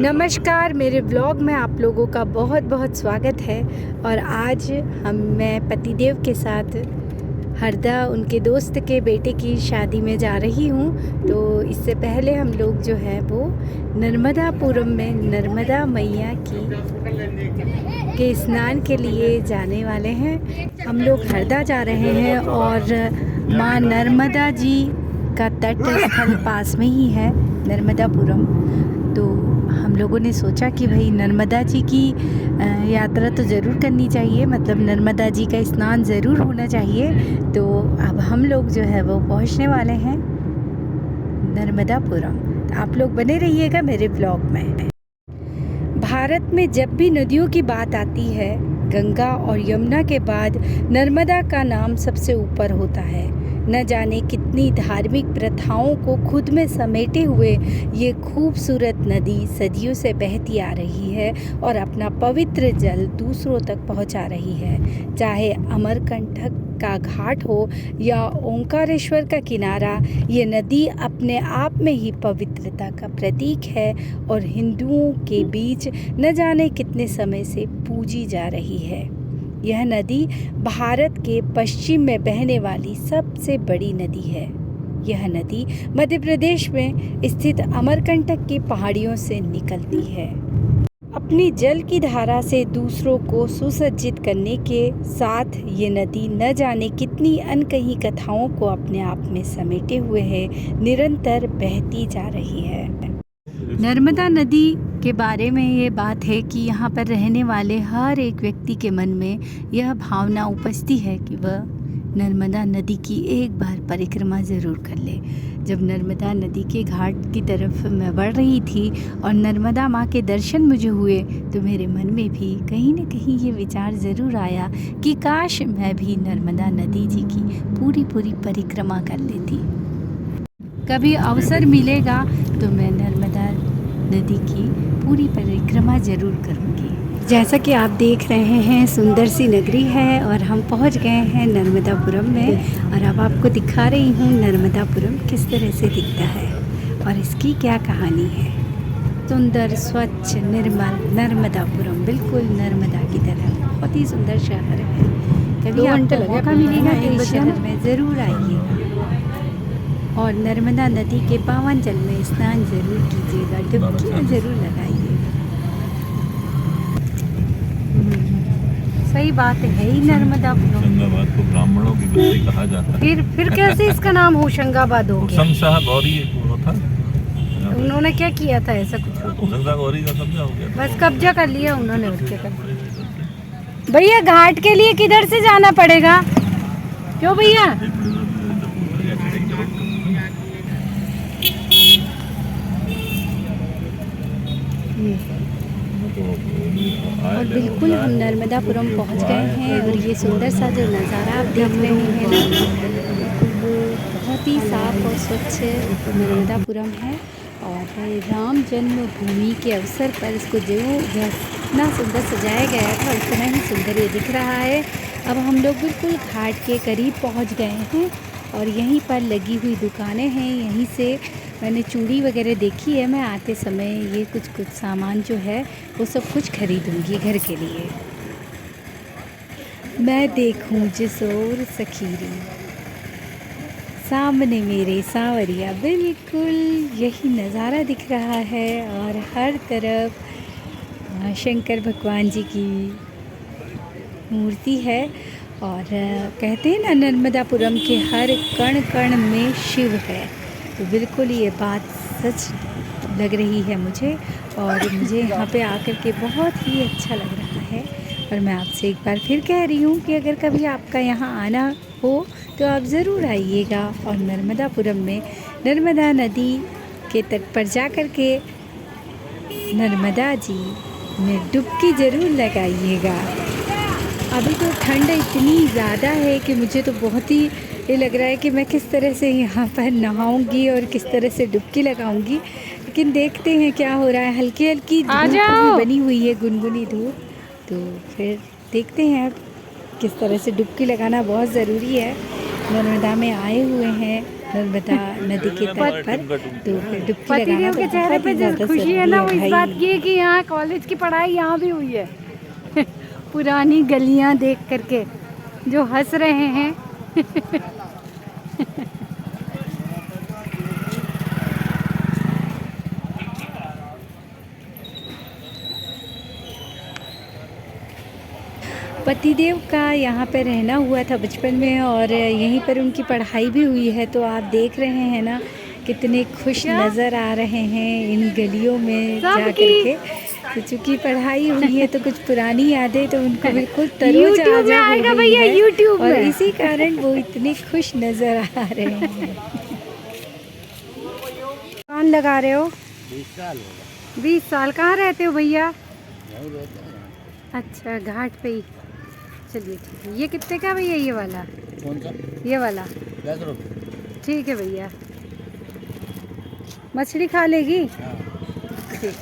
नमस्कार, मेरे ब्लॉग में आप लोगों का बहुत बहुत स्वागत है। और आज मैं पतिदेव के साथ हरदा उनके दोस्त के बेटे की शादी में जा रही हूँ। तो इससे पहले हम लोग जो है वो नर्मदापुरम में नर्मदा मैया के स्नान के लिए जाने वाले हैं। हम लोग हरदा जा रहे हैं और माँ नर्मदा जी का तट स्थल पास में ही है, नर्मदापुरम। तो हम लोगों ने सोचा कि भाई नर्मदा जी की यात्रा तो ज़रूर करनी चाहिए, मतलब नर्मदा जी का स्नान ज़रूर होना चाहिए। तो अब हम लोग जो है वो पहुंचने वाले हैं नर्मदापुरम। तो आप लोग बने रहिएगा मेरे ब्लॉग में। भारत में जब भी नदियों की बात आती है, गंगा और यमुना के बाद नर्मदा का नाम सबसे ऊपर होता है। न जाने कितनी धार्मिक प्रथाओं को खुद में समेटे हुए ये खूबसूरत नदी सदियों से बहती आ रही है और अपना पवित्र जल दूसरों तक पहुंचा रही है। चाहे अमरकंटक का घाट हो या ओंकारेश्वर का किनारा, ये नदी अपने आप में ही पवित्रता का प्रतीक है और हिंदुओं के बीच न जाने कितने समय से पूजी जा रही है। यह नदी भारत के पश्चिम में बहने वाली सबसे बड़ी नदी है। यह नदी मध्य प्रदेश में स्थित अमरकंटक की पहाड़ियों से निकलती है। अपनी जल की धारा से दूसरों को सुसज्जित करने के साथ ये नदी न जाने कितनी अनकही कथाओं को अपने आप में समेटे हुए है, निरंतर बहती जा रही है। नर्मदा नदी के बारे में ये बात है कि यहाँ पर रहने वाले हर एक व्यक्ति के मन में यह भावना उपजती है कि वह नर्मदा नदी की एक बार परिक्रमा ज़रूर कर ले। जब नर्मदा नदी के घाट की तरफ मैं बढ़ रही थी और नर्मदा माँ के दर्शन मुझे हुए, तो मेरे मन में भी कहीं न कहीं ये विचार ज़रूर आया कि काश मैं भी नर्मदा नदी जी की पूरी परिक्रमा कर लेती। कभी अवसर मिलेगा तो मैं नर्मदा नदी की पूरी परिक्रमा ज़रूर करूँगी। जैसा कि आप देख रहे हैं, सुंदर सी नगरी है और हम पहुंच गए हैं नर्मदापुरम में। और अब आपको दिखा रही हूँ नर्मदापुरम किस तरह से दिखता है और इसकी क्या कहानी है। सुंदर, स्वच्छ, निर्मल नर्मदापुरम, बिल्कुल नर्मदा की तरह बहुत ही सुंदर शहर है। कभी आपको मौका मिलेगा तो इस शहर में ज़रूर आइएगा और नर्मदा नदी के पावन जल में स्नान जरूर कीजिएगा, डुबकियाँ जरूर लगाइएगा। सही बात है ही नर्मदापुरम। होशंगाबाद को ब्राह्मणों की बस्ती कहा जाता है। फिर कैसे इसका नाम होशंगाबाद हो गया? होशंग गौरी वो था। उन्होंने क्या किया था ऐसा कुछ? होशंग गौरी का कब्जा हो गया। बस कब्जा कर लिया उन्होंने, और क्या कर। भैया घाट के लिए किधर से जाना पड़ेगा? क्यों भैया? और बिल्कुल हम नर्मदापुरम पहुंच गए हैं और ये सुंदर सा जो नज़ारा आप देख रहे हैं ना, वो बहुत ही साफ और स्वच्छ नर्मदापुरम है। और राम जन्मभूमि के अवसर पर इसको जो जितना सुंदर सजाया गया था उतना ही सुंदर ये दिख रहा है। अब हम लोग बिल्कुल घाट के करीब पहुंच गए हैं और यहीं पर लगी हुई दुकानें हैं। यहीं से मैंने चूड़ी वगैरह देखी है। मैं आते समय ये कुछ सामान जो है वो सब कुछ खरीदूंगी घर के लिए। मैं देखूं जिस ओर सखीरी, सामने मेरे सांवरिया, बिल्कुल यही नज़ारा दिख रहा है। और हर तरफ शंकर भगवान जी की मूर्ति है। और कहते हैं ना, नर्मदापुरम के हर कण कण में शिव है। तो बिल्कुल ये बात सच लग रही है मुझे। और मुझे यहाँ पे आकर के बहुत ही अच्छा लग रहा है। और मैं आपसे एक बार फिर कह रही हूँ कि अगर कभी आपका यहाँ आना हो तो आप ज़रूर आइएगा और नर्मदापुरम में नर्मदा नदी के तट पर जा कर के नर्मदा जी में डुबकी ज़रूर लगाइएगा। अभी तो ठंड इतनी ज़्यादा है कि मुझे तो बहुत ही ये लग रहा है कि मैं किस तरह से यहाँ पर नहाऊंगी और किस तरह से डुबकी लगाऊंगी। लेकिन देखते हैं क्या हो रहा है। हल्की हल्की धूप भी बनी हुई है, गुनगुनी धूप। तो फिर देखते हैं अब किस तरह से डुबकी लगाना बहुत ज़रूरी है। नर्मदा में आए हुए हैं नर्मदा नदी के तट पर, तो फिर डुबकी लगाना पतिदेव तो के चेहरे बहुत पे ही जो ज़्यादा खुशी है ज़रूरी ना, वो इस भाई। बात की है कि यहाँ कॉलेज की पढ़ाई यहाँ भी हुई है। पुरानी गलियाँ देख करके जो हंस रहे हैं। पतिदेव का यहाँ पे रहना हुआ था बचपन में, और यहीं पर उनकी पढ़ाई भी हुई है। तो आप देख रहे हैं ना कितने खुश क्या? नज़र आ रहे हैं इन गलियों में जा सबकी। करके। तो चूँकि पढ़ाई हुई है तो कुछ पुरानी यादें तो उनको बिल्कुल तरोजा YouTube में हो आएगा गई भैया, है, YouTube और में। इसी कारण वो इतने खुश नज़र आ रहे हैं। दुकान लगा रहे हो? 20 साल हो गए। 20 साल। कहाँ रहते हो भैया? यहीं रहते हैं। अच्छा, घाट पे ही। चलिए ठीक है। ये कितने का भैया ये वाला? कौन सा? ये वाला 10 रुपये। ठीक है भैया। मछली खा लेगी? हाँ। ठीक।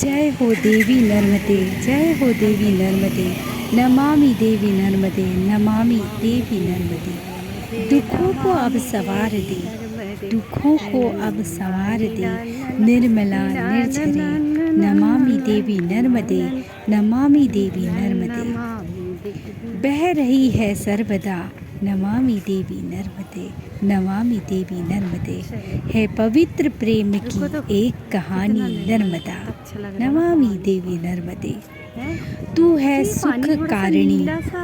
जय हो देवी नर्मदे, जय हो देवी नर्मदे, नमामि देवी नर्मदे, नमामि देवी नर्मदे। दुखों को अब सवार दे, दुखों को अब सवार दे, निर्मला निर्झरे, नमामि देवी नर्मदे, नमामि देवी नर्मदे। बह रही है सर्वदा, नमामि देवी नर्मदे, नमामि देवी नर्मदे। है पवित्र प्रेम की एक कहानी नर्मदा, नमामि देवी नर्मदे। तू है सुख कारिणी,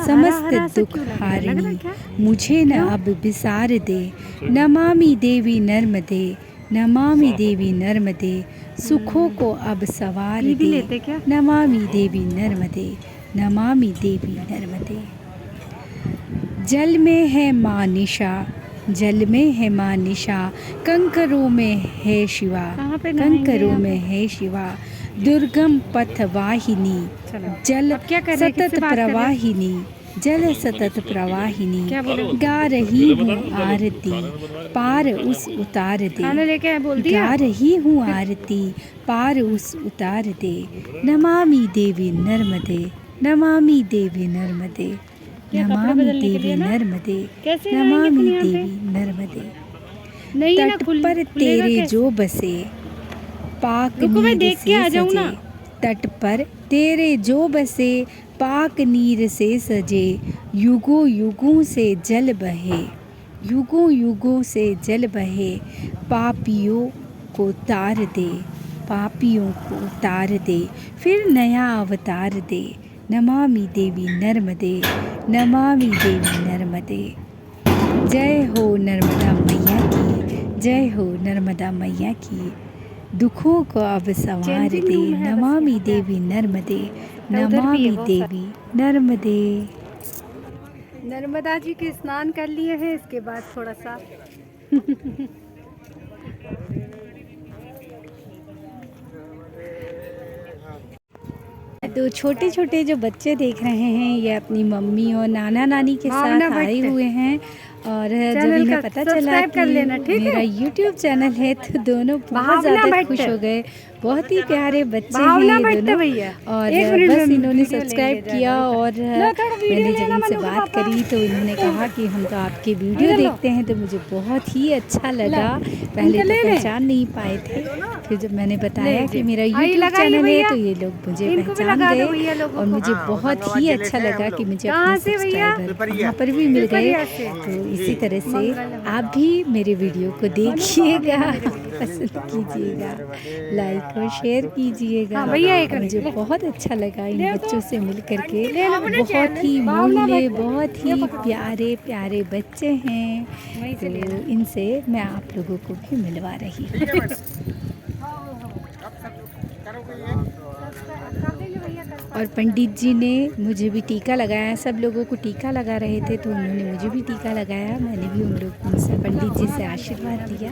समस्त दुख हारिणी, मुझे न अब बिसार दे, नमामि देवी नर्मदे, नमामि देवी नर्मदे। सुखों को अब सवार दे, नमामि देवी नर्मदे, नमामि देवी नर्मदे। जल में है माँ निशा, जल में है माँ निशा, कंकरों में है शिवा, कहाँ पे नहाएंगे कंकरों यहाँ पे? में है शिवा। दुर्गम पथ वाहिनी, जल अब क्या कर रहे हैं? सतत किससे बात कर रहे हैं? प्रवाहिनी, जल सतत प्रवाहिनी। क्या बोले? गा रही हूँ आरती, पार उस उतार खाना दे, लेके आए, बोल दिया? गा रही हूँ आरती, पार उस उतार दे। नमामि देवी नर्मदे, नमामि देवी नर्मदे, क्या कपड़े नमामि बदलने के देवी लिए ना? नर्मदे, कैसे जाएंगे नमामि फिर यहाँ पे? देवी नर्मदे। नहीं है ना, तट खुल पर खुलेगा तेरे कैसे? जो बसे, पाक रुको, मैं नीर देख के से आ जाऊँ सजे। ना। तट पर तेरे जो बसे, पाक नीर से सजे, युगों युगों से जल बहे, युगों युगों से जल बहे। पापियों को तार दे, पापियों को तार दे, फिर नया अवतार दे। नमामि देवी नर्मदे, नमामि देवी नर्मदे। जय हो नर्मदा मैया की, जय हो नर्मदा मैया की। दुखों को अब सवार चेंजिंग दे, रूम है बस नमामि यहाँ पे। देवी नर्मदे, उधर भी है नमामि बहुत देवी नर्मदे। नर्मदा जी के स्नान कर लिए हैं, इसके बाद थोड़ा सा तो छोटे छोटे जो बच्चे देख रहे हैं, ये अपनी मम्मी और नाना नानी के भावना साथ आए भट्ट। हुए हैं। और जब चैनल इन्हें का पता चला सब्सक्राइब कि कर लेना, ठीक है? मेरा YouTube चैनल है, तो दोनों बहुत भावना ज़्यादा भट्ट। खुश हो गए। बहुत ही प्यारे बच्चे हैं भावना ये भट्ट दोनों। भैया। और एक मिनट बस में इन्होंने वीडियो सब्सक्राइब लेंगे किया, जरा। और लो, थोड़ा वीडियो मैंने जब लेना इनसे मनु को बात पापा। करी तो इन्होंने कहा कि हम तो आपके वीडियो ले लो। देखते हैं। तो मुझे बहुत ही अच्छा लगा। पहले इनके तो ले ले। पहचान नहीं पाए थे, फिर जब मैंने बताया ले, कि ले। मेरा आई YouTube लगाइए चैनल है भैया। तो ये लोग मुझे इनको भी पहचान लगा दो गए। भैया लोगों और को। मुझे बहुत ही अच्छा लगा कि मुझे कहाँ अपने से भैया? सब्सक्राइबर वहाँ पर भी मिल गए। पिपरिया से। तो इसी तरह से मंगल। आप भी मेरे वीडियो को देखिएगा, पसंद कीजिएगा, लाइक और शेयर कीजिएगा। हाँ, भैया एक मुझे मिनट। बहुत अच्छा लगा इन बच्चों से मिल करके। ले लो, ले लो। बहुत ही भावना मोहल्ले, भट्ट। बहुत ही प्यारे प्यारे बच्चे हैं। वहीं से ले तो इनसे मैं आप लोगों को भी मिलवा रही हूँ। और पंडित जी ने मुझे भी टीका लगाया, सब लोगों को टीका लगा रहे थे, तो उन्होंने मुझे भी टीका लगाया। मैंने भी उनसे पंडित जी से आशीर्वाद लिया।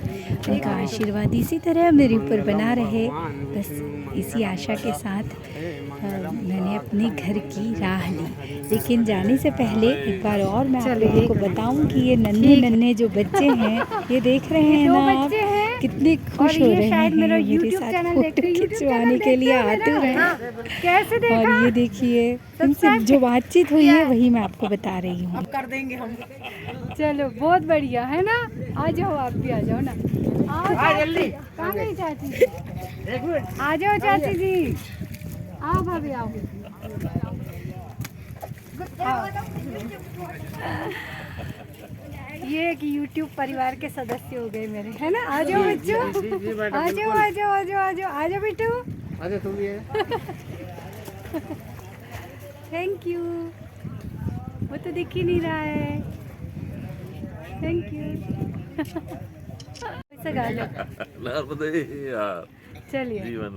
उनका आशीर्वाद इसी तरह मेरे ऊपर बना रहे, बस इसी आशा के साथ मैंने अपने घर की राह ली। लेकिन जाने से पहले एक बार और मैं आप लोगों को बताऊं कि ये नन्हे नन्हे जो बच्चे हैं, ये देख रहे हैं दो ना आप, बच्चे हैं कितने और खुश हो ये रहे शायद हैं मेरा मेरे YouTube साथ चैनल फोटो देखते हैं। YouTube खिंचवाने चैनल के लिए देखते हैं आते मेरा? हैं। हाँ, कैसे देखा? और ये देखिए, इनसे जो बातचीत हुई है वही मैं आपको बता रही हूँ। चलो बहुत बढ़िया है ना। आ जाओ, आप भी आ जाओ ना। आओ जल्दी। कहाँ गई चाची जी? आ जाओ चाची जी, आओ भाभी आओ। ये एक YouTube परिवार के सदस्य हो गए मेरे, है ना। आ जाओ बच्चों, आ जाओ आ जाओ आ जाओ आ जाओ आ जाओ बेटू। अच्छा तुम भी है। Thank you. वो तो दिख ही नहीं रहा है। Thank you. ऐसा गा लो, नर्मदे यार चलिए। जीवन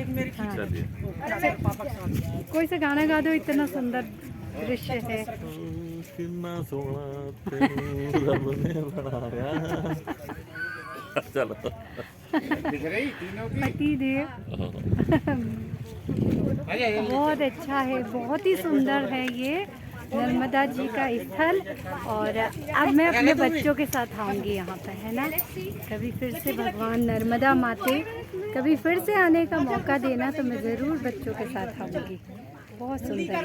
में हाँ। चलिए कोई सा गाना गा दो, इतना सुंदर दृश्य है। कितना सोना तेनू रब ने बनाया। चलो दिख रही तीनों की। पति देव बहुत अच्छा है, बहुत ही सुंदर है ये नर्मदा जी का स्थल। और अब मैं अपने बच्चों के साथ आऊँगी यहाँ पर, है ना। कभी फिर से भगवान नर्मदा माते कभी फिर से आने का मौका देना तो मैं ज़रूर बच्चों के साथ आऊँगी। बहुत सुंदर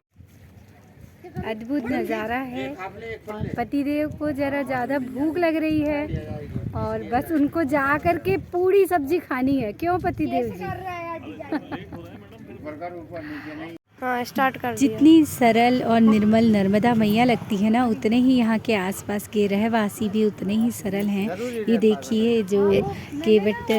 अद्भुत नज़ारा है। और पतिदेव को ज़रा ज़्यादा भूख लग रही है और बस उनको जा कर के पूरी सब्जी खानी है। क्यों पतिदेव जी? बर्गर ऊपर नीचे नहीं। हाँ, स्टार्ट कर दिया। जितनी सरल और निर्मल नर्मदा मैया लगती है ना, उतने ही यहाँ के आसपास के रहवासी भी उतने ही सरल हैं। ये देखिए जो केवट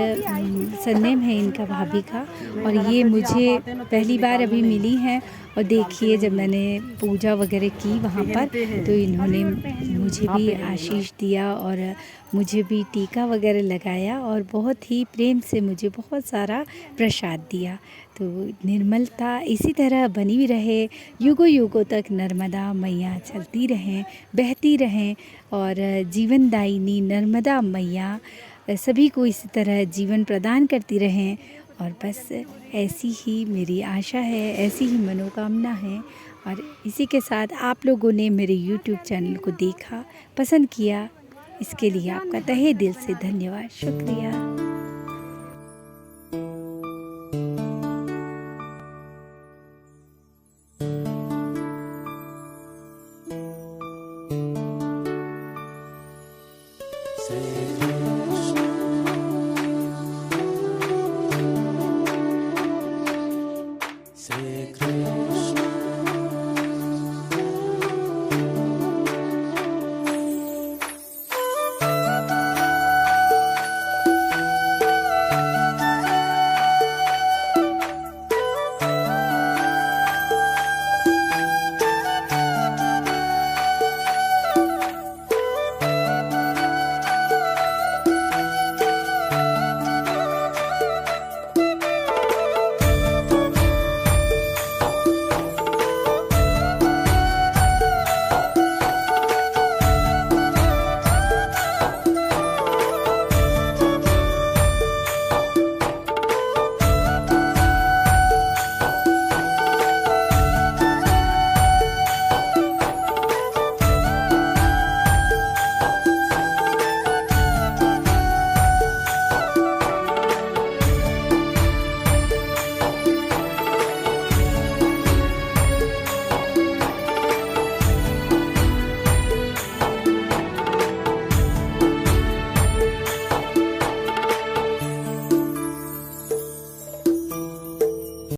सरनेम है इनका भाभी का, और ये मुझे पहली बार अभी मिली हैं। और देखिए जब मैंने पूजा वगैरह की वहाँ पर, तो इन्होंने मुझे भी आशीष दिया और मुझे भी टीका वगैरह लगाया और बहुत ही प्रेम से मुझे बहुत सारा प्रसाद दिया। तो निर्मलता इसी तरह बनी हुई रहे, युगों युगों तक नर्मदा मैया चलती रहें, बहती रहें। और जीवनदायिनी नर्मदा मैया सभी को इसी तरह जीवन प्रदान करती रहें। और बस ऐसी ही मेरी आशा है, ऐसी ही मनोकामना है। और इसी के साथ आप लोगों ने मेरे YouTube चैनल को देखा, पसंद किया, इसके लिए आपका तहे दिल से धन्यवाद, शुक्रिया।